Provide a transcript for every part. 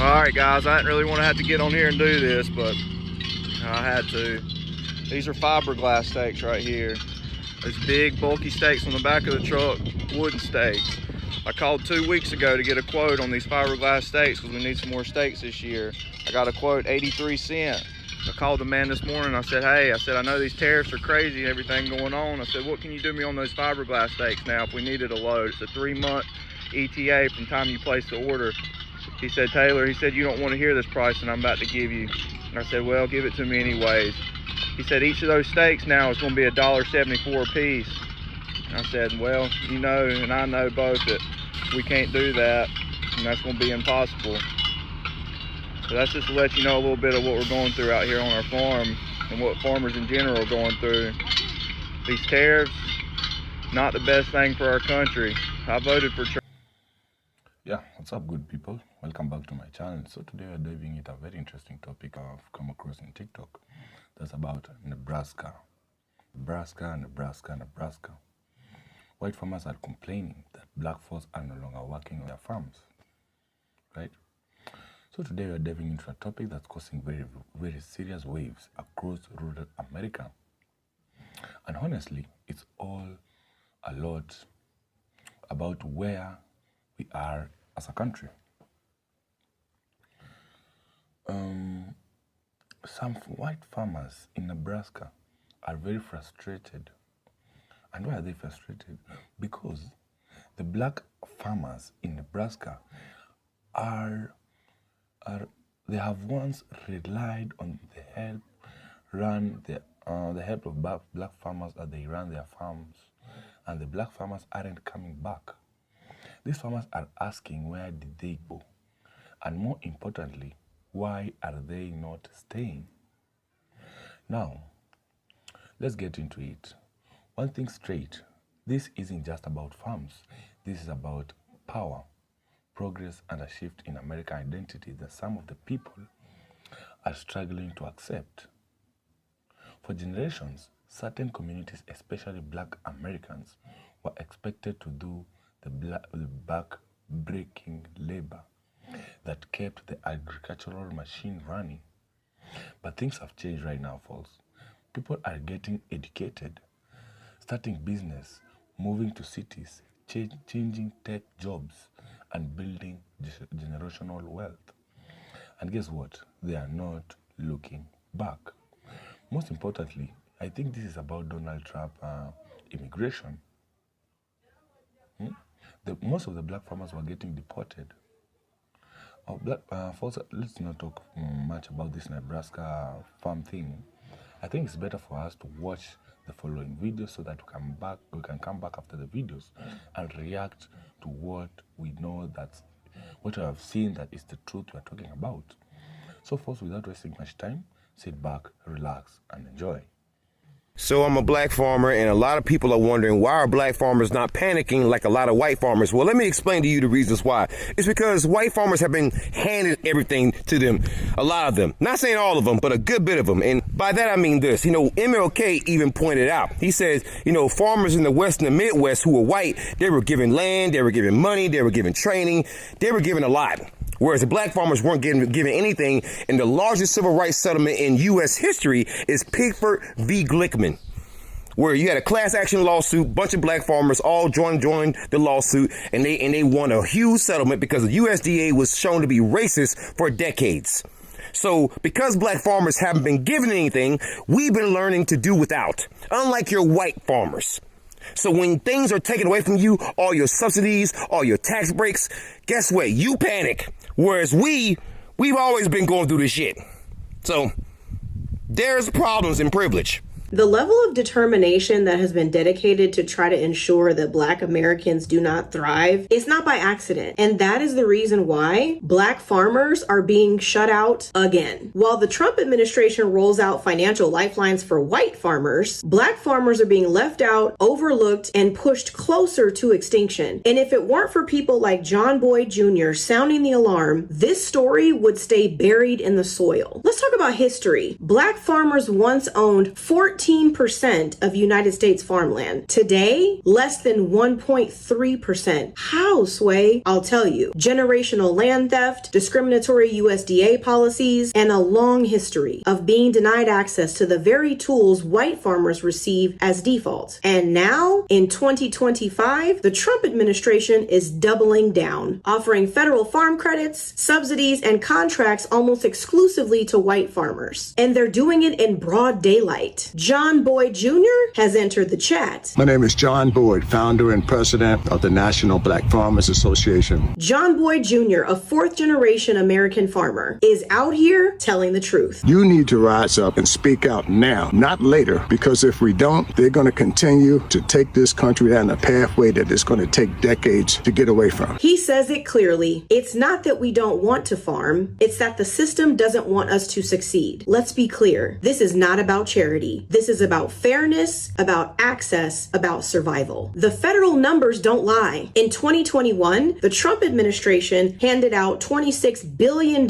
Alright guys, I didn't really want to have to get on here and do this, but I had to. These are fiberglass stakes right here. Those big bulky stakes on the back of the truck, wooden stakes. I called 2 weeks ago to get a quote on these fiberglass stakes because we need some more stakes this year. I got a quote, 83 cents. I called the man this morning. I said, hey, I know these tariffs are crazy and everything going on. I said, what can you do me on those fiberglass stakes now if we needed a load? It's a 3-month ETA from time you place the order. He said, Taylor, he said, you don't want to hear this price that I'm about to give you. And I said, well, give it to me anyways. He said, each of those stakes now is going to be $1.74 a piece. And I said, well, you know, and I know both that we can't do that, and that's going to be impossible. So that's just to let you know a little bit of what we're going through out here on our farm and what farmers in general are going through. These tariffs, not the best thing for our country. I voted for Trump. Yeah, what's up, good people? Welcome back to my channel. So today we're diving into a very interesting topic I've come across in TikTok. That's about Nebraska. Nebraska. White farmers are complaining that black folks are no longer working on their farms, right? So today we're diving into a topic that's causing very serious waves across rural America. And honestly, it's all a lot about where we are as a country. Some white farmers in Nebraska are very frustrated. And why are they frustrated? Because the black farmers in Nebraska they have once relied on the help of black farmers as they run their farms, and the black farmers aren't coming back. These farmers are asking, where did they go? And more importantly, why are they not staying? Now, let's get into it. One thing straight, this isn't just about farms. This is about power, progress, and a shift in American identity that some of the people are struggling to accept. For generations, certain communities, especially black Americans, were expected to do the back-breaking labor that kept the agricultural machine running. But things have changed right now, folks. People are getting educated, starting business, moving to cities, changing tech jobs, and building generational wealth. And guess what? They are not looking back. Most importantly, I think this is about Donald Trump immigration. Most of the black farmers were getting deported. Folks, let's not talk much about this Nebraska farm thing. I think it's better for us to watch the following videos so that we can come back after the videos and react to what we know, what we have seen that is the truth we're talking about. So first, without wasting much time, sit back, relax, and enjoy. So I'm a black farmer, and a lot of people are wondering, why are black farmers not panicking like a lot of white farmers? Well, let me explain to you the reasons why. It's because white farmers have been handed everything to them, a lot of them. Not saying all of them, but a good bit of them. And by that I mean this. MLK even pointed out, he says, farmers in the West and the Midwest who were white, they were given land, they were given money, they were given training, they were given a lot. Whereas the black farmers weren't given anything, and the largest civil rights settlement in U.S. history is Pickford v. Glickman, where you had a class action lawsuit, bunch of black farmers all joined the lawsuit, and they won a huge settlement because the USDA was shown to be racist for decades. So because black farmers haven't been given anything, we've been learning to do without, unlike your white farmers. So when things are taken away from you, all your subsidies, all your tax breaks, guess what? You panic. Whereas we've always been going through this shit. So there's problems in privilege. The level of determination that has been dedicated to try to ensure that Black Americans do not thrive is not by accident. And that is the reason why Black farmers are being shut out again. While the Trump administration rolls out financial lifelines for white farmers, Black farmers are being left out, overlooked, and pushed closer to extinction. And if it weren't for people like John Boyd Jr. sounding the alarm, this story would stay buried in the soil. Let's talk about history. Black farmers once owned 14% of United States farmland. Today, less than 1.3%. How, Sway? I'll tell you. Generational land theft, discriminatory USDA policies, and a long history of being denied access to the very tools white farmers receive as default. And now, in 2025, the Trump administration is doubling down, offering federal farm credits, subsidies, and contracts almost exclusively to white farmers. And they're doing it in broad daylight. John Boyd Jr. has entered the chat. My name is John Boyd, founder and president of the National Black Farmers Association. John Boyd Jr., a fourth-generation American farmer, is out here telling the truth. You need to rise up and speak out now, not later, because if we don't, they're going to continue to take this country down a pathway that is going to take decades to get away from. He says it clearly. It's not that we don't want to farm, it's that the system doesn't want us to succeed. Let's be clear. This is not about charity. This is about fairness, about access, about survival. The federal numbers don't lie. In 2021, the Trump administration handed out $26 billion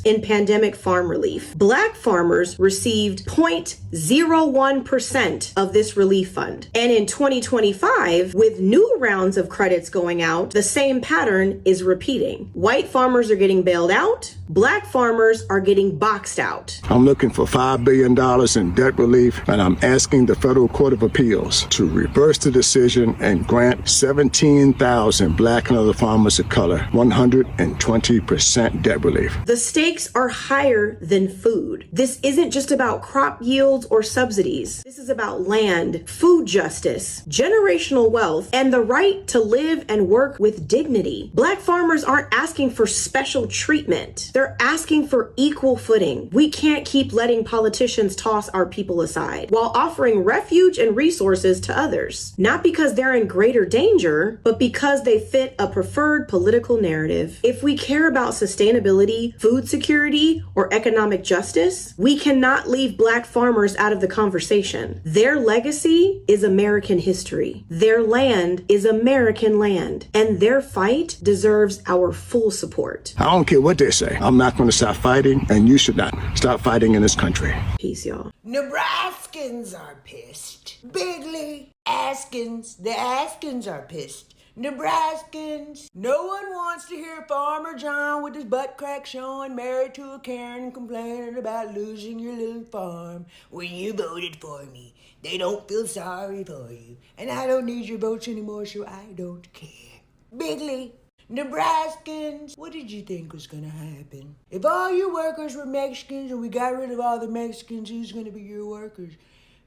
in pandemic farm relief. Black farmers received 0.01% of this relief fund. And in 2025, with new rounds of credits going out, the same pattern is repeating. White farmers are getting bailed out. Black farmers are getting boxed out. I'm looking for $5 billion in debt relief, and I'm asking the Federal Court of Appeals to reverse the decision and grant 17,000 Black and other farmers of color 120% debt relief. The stakes are higher than food. This isn't just about crop yields or subsidies. This is about land, food justice, generational wealth, and the right to live and work with dignity. Black farmers aren't asking for special treatment. They're asking for equal footing. We can't keep letting politicians toss our people aside while offering refuge and resources to others. Not because they're in greater danger, but because they fit a preferred political narrative. If we care about sustainability, food security, or economic justice, we cannot leave Black farmers out of the conversation. Their legacy is American history. Their land is American land, and their fight deserves our full support. I don't care what they say. I'm not going to stop fighting, and you should not stop fighting in this country. Peace, y'all. Nebraskans are pissed. Bigley, Askins, the Askins are pissed. Nebraskans. No one wants to hear Farmer John with his butt crack showing, married to a Karen, complaining about losing your little farm when you voted for me. They don't feel sorry for you. And I don't need your votes anymore, so I don't care. Bigley, Nebraskans, what did you think was gonna happen? If all your workers were Mexicans and we got rid of all the Mexicans, who's gonna be your workers?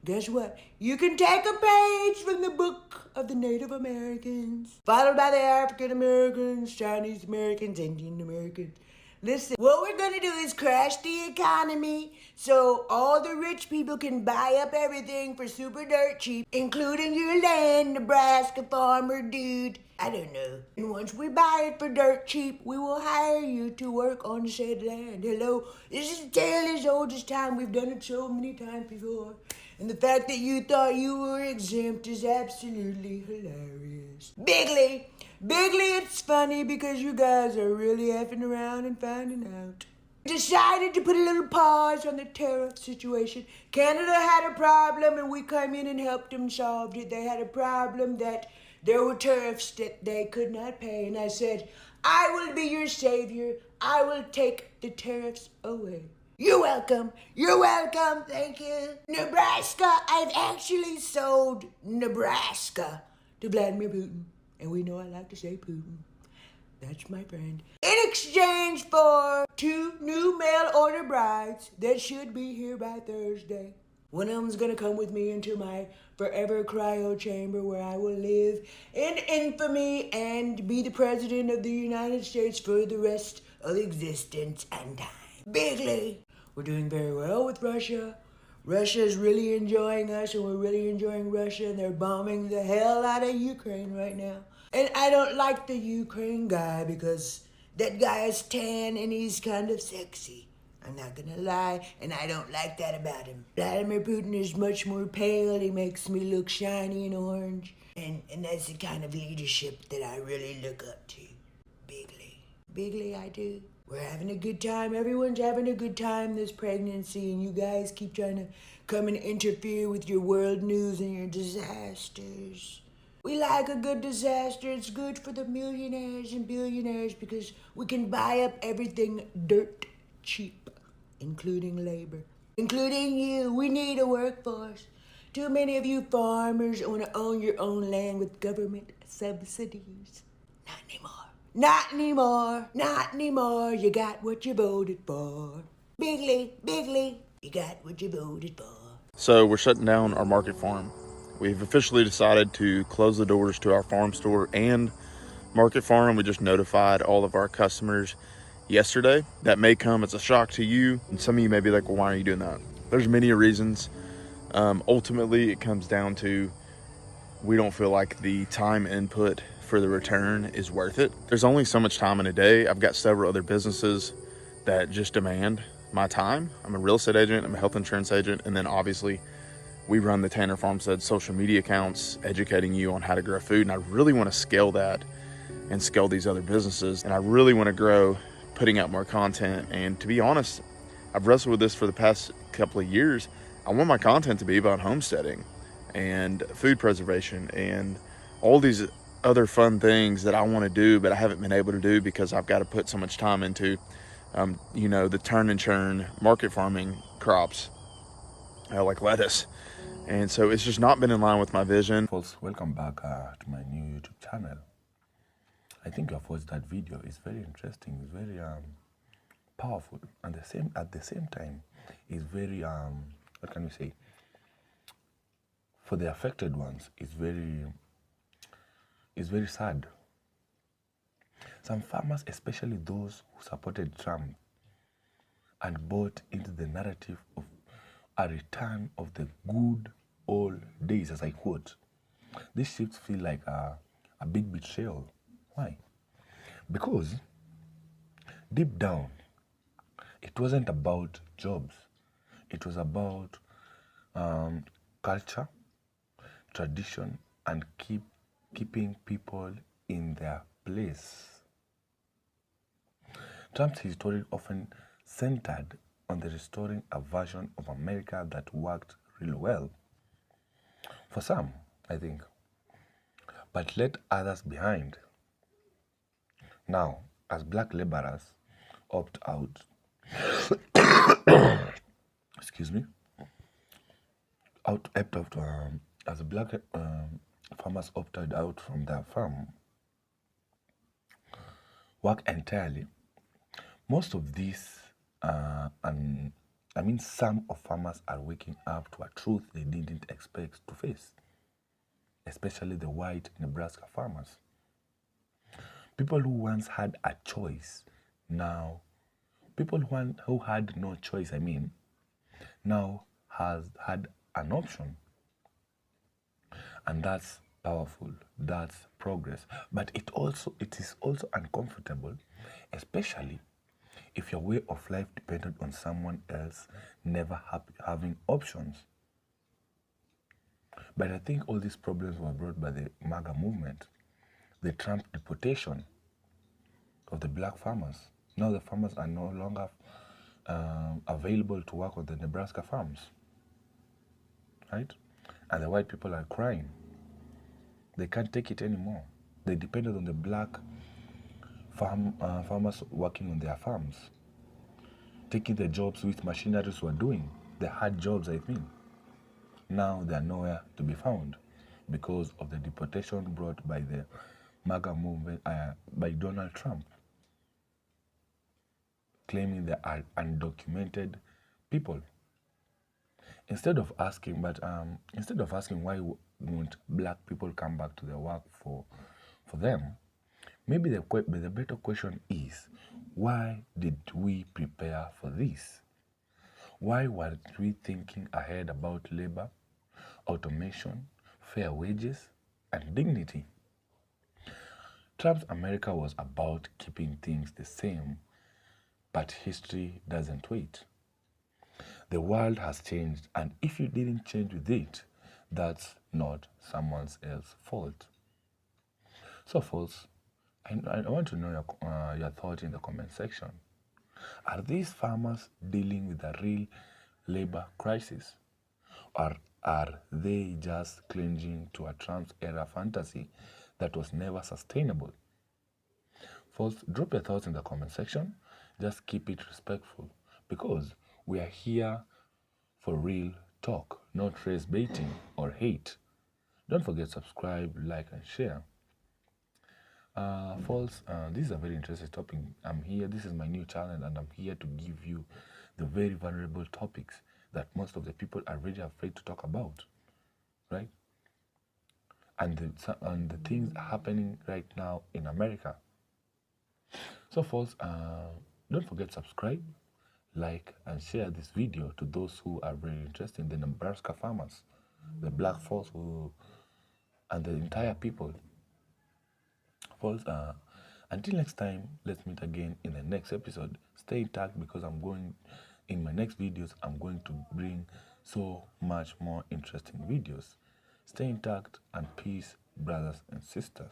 Guess what? You can take a page from the book of the Native Americans, followed by the African Americans, Chinese Americans, Indian Americans. Listen, what we're gonna do is crash the economy so all the rich people can buy up everything for super dirt cheap, including your land, Nebraska farmer dude. I don't know. And once we buy it for dirt cheap, we will hire you to work on said land. Hello, this is a tale as old as time. We've done it so many times before. And the fact that you thought you were exempt is absolutely hilarious. Bigley, it's funny because you guys are really effing around and finding out. Decided to put a little pause on the tariff situation. Canada had a problem and we came in and helped them solve it. They had a problem that there were tariffs that they could not pay. And I said, I will be your savior. I will take the tariffs away. You're welcome. Thank you. Nebraska, I've actually sold Nebraska to Vladimir Putin. And we know I like to say Putin. That's my friend. In exchange for 2 new mail order brides that should be here by Thursday. One of them's gonna come with me into my forever cryo chamber where I will live in infamy and be the president of the United States for the rest of existence and time. Bigley, we're doing very well with Russia. Russia's really enjoying us and we're really enjoying Russia, and they're bombing the hell out of Ukraine right now. And I don't like the Ukraine guy because that guy is tan and he's kind of sexy. I'm not gonna lie, and I don't like that about him. Vladimir Putin is much more pale. He makes me look shiny and orange. And that's the kind of leadership that I really look up to. Bigley, I do. We're having a good time. Everyone's having a good time this pregnancy, and you guys keep trying to come and interfere with your world news and your disasters. We like a good disaster. It's good for the millionaires and billionaires because we can buy up everything dirt cheap, including labor. Including you. We need a workforce. Too many of you farmers want to own your own land with government subsidies. Not anymore. Not anymore. Not anymore. You got what you voted for. Bigly, you got what you voted for. So we're shutting down our market farm. We've officially decided to close the doors to our farm store and market farm. We just notified all of our customers yesterday. That may come as a shock to you, and some of you may be like, well, why are you doing that? There's many reasons. Ultimately, it comes down to we don't feel like the time input for the return is worth it. There's only so much time in a day. I've got several other businesses that just demand my time. I'm a real estate agent, I'm a health insurance agent, and then obviously we run the Tanner Farmstead social media accounts, educating you on how to grow food. And I really want to scale that and scale these other businesses. And I really want to grow putting out more content. And to be honest, I've wrestled with this for the past couple of years. I want my content to be about homesteading and food preservation and all these other fun things that I want to do, but I haven't been able to do because I've got to put so much time into, the turn and churn market farming crops, like lettuce. And so it's just not been in line with my vision. Folks, welcome back to my new YouTube channel. I think you've watched that video. It's very interesting. It's very powerful, and at the same time, it's very what can we say? For the affected ones, it's very sad. Some farmers, especially those who supported Trump and bought into the narrative of a return of the good old days, as I quote, these shifts feel like a big betrayal. Why? Because deep down, it wasn't about jobs. It was about culture, tradition, and keeping people in their place. Trump's history often centered on the restoring a version of America that worked really well. For some, I think, but left others behind. Now, as black laborers opt out, excuse me, as black farmers opted out from their farm work entirely, most of these, some of farmers are waking up to a truth they didn't expect to face, especially the white Nebraska farmers. People who once had a choice, who had no choice, now has had an option. And that's powerful, that's progress. But it is also uncomfortable, especially if your way of life depended on someone else never having options. But I think all these problems were brought by the MAGA movement, the Trump deportation of the black farmers. Now the farmers are no longer available to work on the Nebraska farms, right? And the white people are crying. They can't take it anymore. They depended on the black farmers working on their farms, taking the jobs which machineries were doing, the hard jobs, Now they are nowhere to be found because of the deportation brought by the MAGA movement, by Donald Trump, claiming they are undocumented people. Instead of asking why won't black people come back to their work for them, maybe the better question is, why did we prepare for this? Why weren't we thinking ahead about labor, automation, fair wages, and dignity? Trump's America was about keeping things the same, but history doesn't wait. The world has changed, and if you didn't change with it, that's not someone else's fault. So, folks, I want to know your thoughts in the comment section. Are these farmers dealing with a real labor crisis? Or are they just clinging to a Trump's era fantasy that was never sustainable? Folks, drop your thoughts in the comment section. Just keep it respectful because we are here for real talk, not race baiting or hate. Don't forget subscribe, like, and share. Folks, this is a very interesting topic. I'm here, this is my new channel, and I'm here to give you the very vulnerable topics that most of the people are really afraid to talk about, right? And the things happening right now in America. So folks, don't forget subscribe, like, and share this video to those who are very interested in the Nebraska farmers, the black folks and the entire people. Folks, until next time, let's meet again in the next episode. Stay intact because in my next videos, I'm going to bring so much more interesting videos. Stay intact and peace, brothers and sisters.